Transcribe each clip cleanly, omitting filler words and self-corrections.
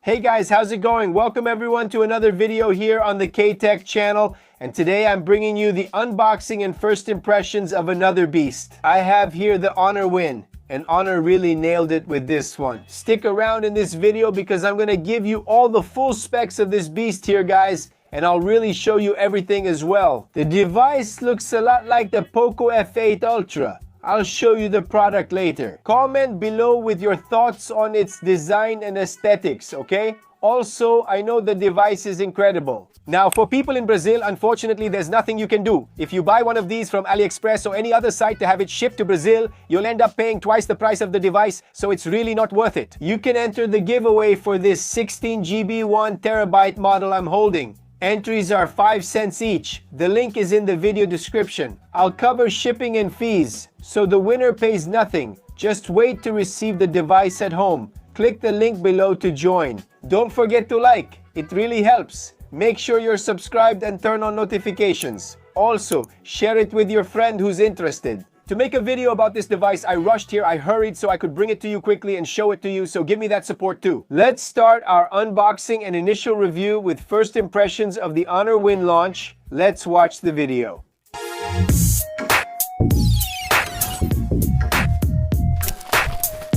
Hey guys, how's it going? Welcome everyone to another video here on the K-Tech channel. And today I'm bringing you the unboxing and first impressions of another beast. I have here the Honor Win. And Honor really nailed it with this one. Stick around in this video because I'm going to give you all the full specs of this beast here, guys. And I'll really show you everything as well. The device looks a lot like the Poco F8 Ultra. I'll show you the product later. Comment below with your thoughts on its design and aesthetics, okay? Also, I know the device is incredible. Now, for people in Brazil, unfortunately, there's nothing you can do. If you buy one of these from AliExpress or any other site to have it shipped to Brazil, you'll end up paying twice the price of the device, so it's really not worth it. You can enter the giveaway for this 16 GB 1 TB model I'm holding. Entries are 5 cents each. The link is in the video description. I'll cover shipping and fees, so the winner pays nothing. Just wait to receive the device at home. Click the link below to join. Don't forget to like, it really helps. Make sure you're subscribed and turn on notifications. Also, share it with your friend who's interested. To make a video about this device, I rushed here, I hurried so I could bring it to you quickly and show it to you, so give me that support too. Let's start our unboxing and initial review with first impressions of the Honor Win launch. Let's watch the video.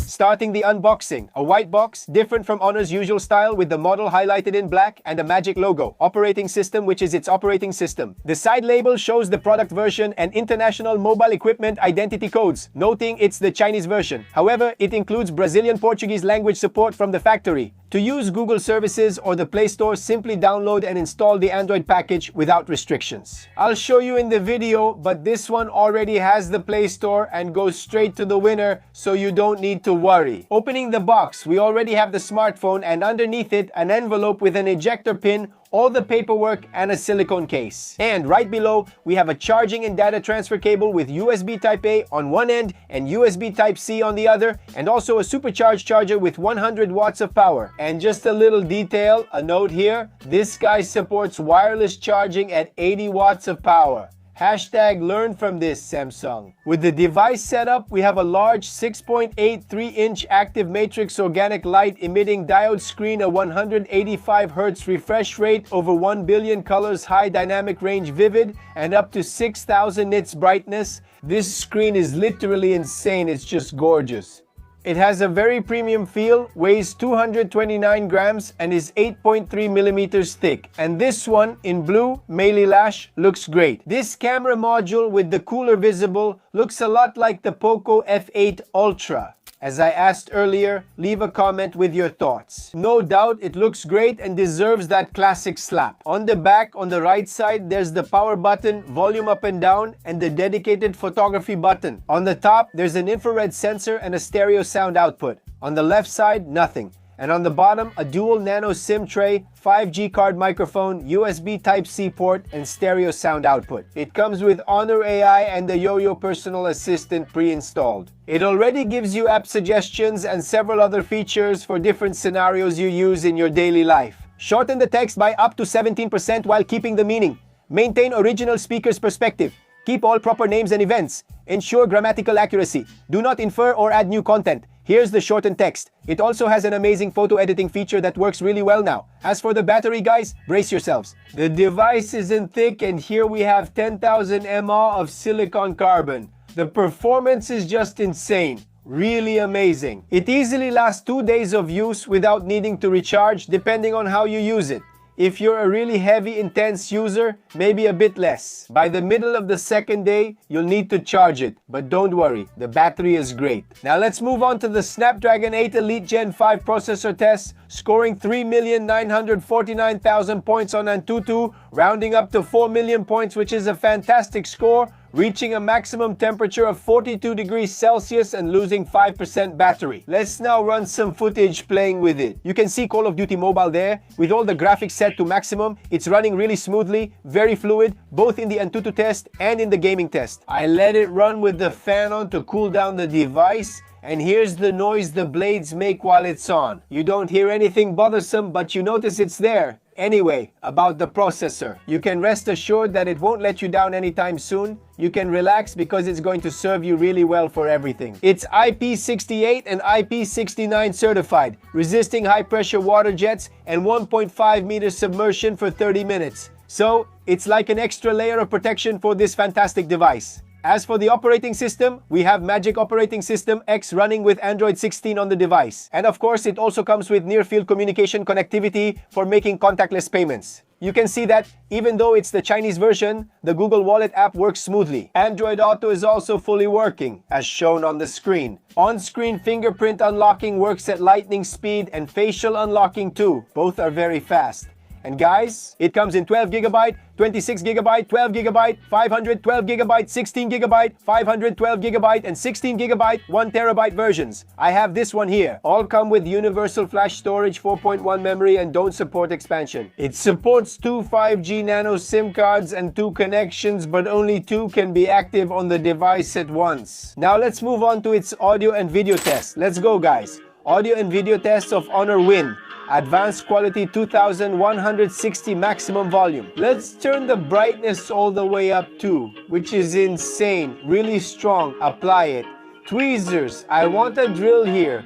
Starting the unboxing, a white box, different from Honor's usual style with the model highlighted in black and a magic logo. Operating system, which is its operating system. The side label shows the product version and international mobile equipment identity codes, noting it's the Chinese version. However, it includes Brazilian Portuguese language support from the factory. To use Google services or the Play Store, simply download and install the Android package without restrictions. I'll show you in the video, but this one already has the Play Store and goes straight to the winner, so you don't need to worry. Opening the box, we already have the smartphone and underneath it, an envelope with an ejector pin, all the paperwork, and a silicone case. And right below, we have a charging and data transfer cable with USB Type-A on one end and USB Type-C on the other, and also a supercharged charger with 100 watts of power. And just a little detail, a note here, this guy supports wireless charging at 80 watts of power. Hashtag learn from this, Samsung. With the device setup, we have a large 6.83-inch active matrix organic light emitting diode screen, a 185 Hz refresh rate, over 1 billion colors, high dynamic range vivid, and up to 6,000 nits brightness. This screen is literally insane, it's just gorgeous. It has a very premium feel, weighs 229 grams, and is 8.3 millimeters thick. And this one, in blue, Melee Lash, looks great. This camera module with the cooler visible looks a lot like the Poco F8 Ultra. As I asked earlier, leave a comment with your thoughts. No doubt it looks great and deserves that classic slap. On the back, on the right side, there's the power button, volume up and down, and the dedicated photography button. On the top, there's an infrared sensor and a stereo sound output. On the left side, nothing. And on the bottom, a dual nano SIM tray, 5G card microphone, USB Type-C port, and stereo sound output. It comes with Honor AI and the YoYo personal assistant pre-installed. It already gives you app suggestions and several other features for different scenarios you use in your daily life. Shorten the text by up to 17% while keeping the meaning. Maintain original speaker's perspective. Keep all proper names and events. Ensure grammatical accuracy. Do not infer or add new content. Here's the shortened text. It also has an amazing photo editing feature that works really well now. As for the battery, guys, brace yourselves. The device isn't thick, and here we have 10,000 mAh of silicon carbon. The performance is just insane. Really amazing. It easily lasts 2 days of use without needing to recharge, depending on how you use it. If you're a really heavy, intense user, maybe a bit less. By the middle of the second day, you'll need to charge it. But don't worry, the battery is great. Now let's move on to the Snapdragon 8 Elite Gen 5 processor test, scoring 3,949,000 points on Antutu, rounding up to 4 million points, which is a fantastic score, reaching a maximum temperature of 42 degrees Celsius and losing 5% battery. Let's now run some footage playing with it. You can see Call of Duty Mobile there. With all the graphics set to maximum, it's running really smoothly, very fluid, both in the Antutu test and in the gaming test. I let it run with the fan on to cool down the device, And here's the noise the blades make while it's on. You don't hear anything bothersome, but you notice it's there. Anyway, about the processor. You can rest assured that it won't let you down anytime soon. You can relax because it's going to serve you really well for everything. It's IP68 and IP69 certified, resisting high pressure water jets and 1.5 meter submersion for 30 minutes. So, it's like an extra layer of protection for this fantastic device. As for the operating system, we have Magic Operating System X running with Android 16 on the device. And of course, it also comes with near-field communication connectivity for making contactless payments. You can see that even though it's the Chinese version, the Google Wallet app works smoothly. Android Auto is also fully working, as shown on the screen. On-screen fingerprint unlocking works at lightning speed and facial unlocking too. Both are very fast. And guys, it comes in 12GB, 26GB, 12GB, 512GB, 16GB, 512GB, and 16GB, 1TB versions. I have this one here. All come with universal flash storage, 4.1 memory, and don't support expansion. It supports 2 5G nano SIM cards and 2 connections, but only 2 can be active on the device at once. Now let's move on to its audio and video test. Let's go, guys. Audio and video tests of Honor Win. Advanced quality 2160 maximum volume. Let's turn the brightness all the way up too, which is insane. Really strong. Apply it. Tweezers. I want a drill here.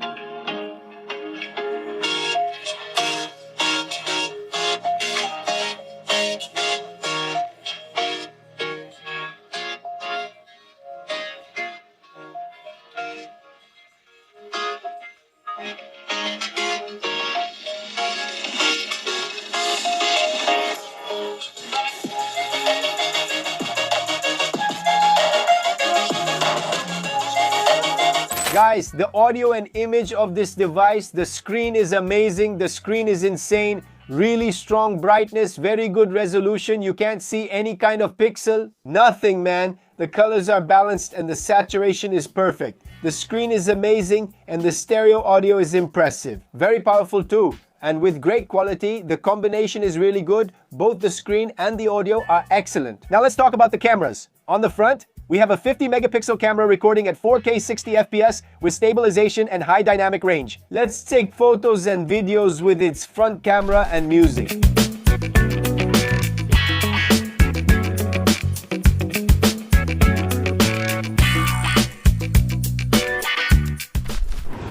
Guys, the audio and image of this device, the screen is amazing, the screen is insane, really strong brightness, very good resolution, you can't see any kind of pixel, nothing man. The colors are balanced and the saturation is perfect. The screen is amazing and the stereo audio is impressive. Very powerful too. And with great quality, the combination is really good. Both the screen and the audio are excellent. Now let's talk about the cameras. On the front, we have a 50 megapixel camera recording at 4K 60 FPS with stabilization and high dynamic range. Let's take photos and videos with its front camera and music.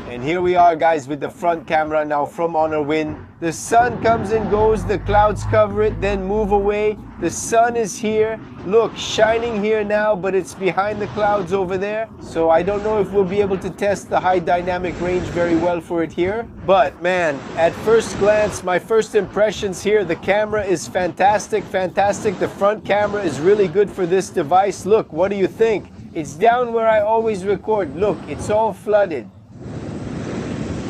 And here we are, guys, with the front camera now from Honor Win. The sun comes and goes, the clouds cover it, then move away. The sun is here. Look, shining here now, but it's behind the clouds over there. So I don't know if we'll be able to test the high dynamic range very well for it here. But man, at first glance, my first impressions here, the camera is fantastic. The front camera is really good for this device. Look, what do you think? It's down where I always record. Look, it's all flooded.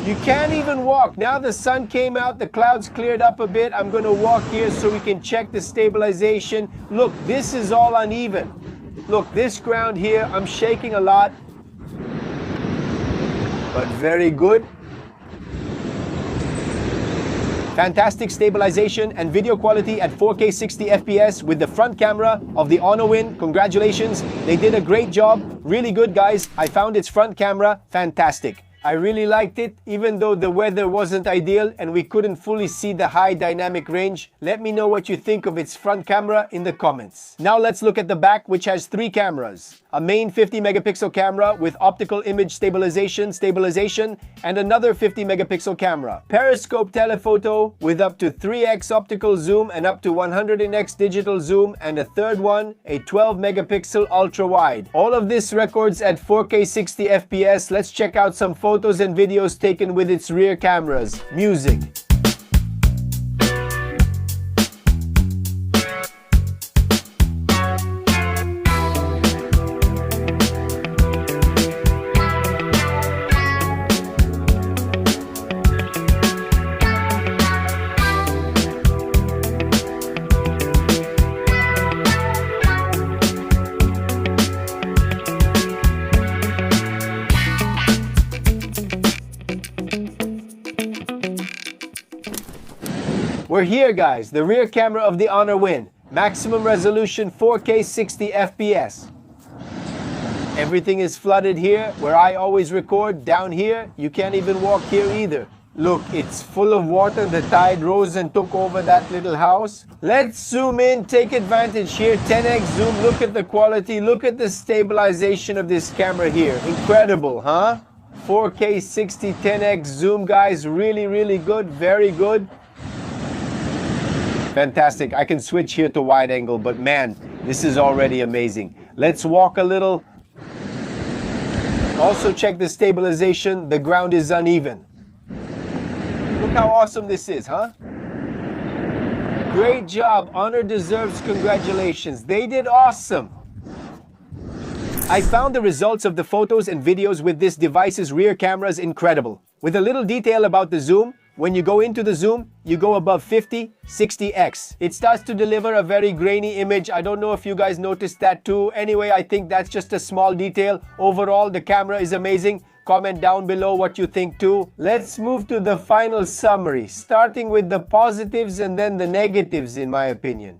You can't even walk. Now the sun came out, the clouds cleared up a bit. I'm going to walk here so we can check the stabilization. Look, this is all uneven. Look, this ground here, I'm shaking a lot. But very good. Fantastic stabilization and video quality at 4K 60 FPS with the front camera of the Honor Win. Congratulations. They did a great job. Really good, guys. I found its front camera fantastic. I really liked it, even though the weather wasn't ideal and we couldn't fully see the high dynamic range. Let me know what you think of its front camera in the comments. Now let's look at the back, which has 3 cameras. A main 50 megapixel camera with optical image stabilization, and another 50 megapixel camera. Periscope telephoto with up to 3x optical zoom and up to 100x digital zoom, and a third one, a 12 megapixel ultra wide. All of this records at 4K 60 FPS. Let's check out some photos and videos taken with its rear cameras. Music. We're here, guys, the rear camera of the Honor Win. Maximum resolution 4K 60 FPS. Everything is flooded here, where I always record. Down here, you can't even walk here either. Look, it's full of water. The tide rose and took over that little house. Let's zoom in, take advantage here. 10x zoom, look at the quality, look at the stabilization of this camera here. Incredible, huh? 4K 60 10x zoom, guys. Really, really good, very good. Fantastic. I can switch here to wide angle, but man, this is already amazing. Let's walk a little. Also check the stabilization. The ground is uneven. Look how awesome this is, huh? Great job. Honor deserves congratulations. They did awesome. I found the results of the photos and videos with this device's rear cameras incredible. With a little detail about the zoom, when you go into the zoom, you go above 50, 60x. It starts to deliver a very grainy image. I don't know if you guys noticed that too. Anyway, I think that's just a small detail. Overall, the camera is amazing. Comment down below what you think too. Let's move to the final summary, starting with the positives and then the negatives, in my opinion.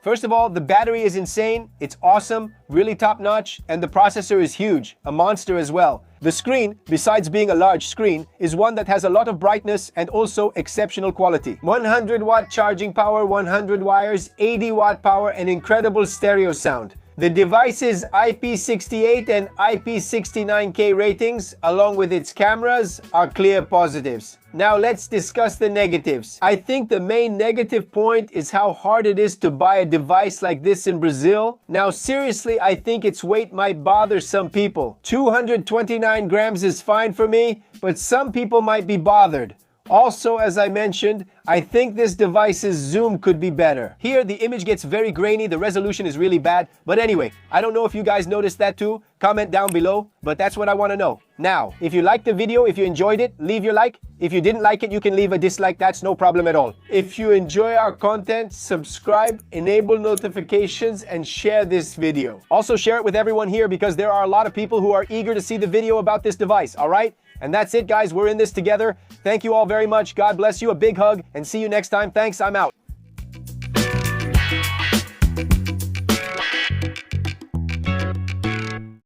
First of all, the battery is insane, it's awesome, really top-notch, and the processor is huge, a monster as well. The screen, besides being a large screen, is one that has a lot of brightness and also exceptional quality. 100-watt charging power, 100 wires, 80-watt power, and incredible stereo sound. The device's IP68 and IP69K ratings, along with its cameras, are clear positives. Now let's discuss the negatives. I think the main negative point is how hard it is to buy a device like this in Brazil. Now seriously, I think its weight might bother some people. 229 grams is fine for me, but some people might be bothered. Also, as I mentioned, I think this device's zoom could be better. Here, the image gets very grainy, the resolution is really bad. But anyway, I don't know if you guys noticed that too. Comment down below, but that's what I want to know. Now, if you liked the video, if you enjoyed it, leave your like. If you didn't like it, you can leave a dislike, that's no problem at all. If you enjoy our content, subscribe, enable notifications, and share this video. Also share it with everyone here because there are a lot of people who are eager to see the video about this device, alright? And that's it, guys. We're in this together. Thank you all very much. God bless you. A big hug and see you next time. Thanks. I'm out.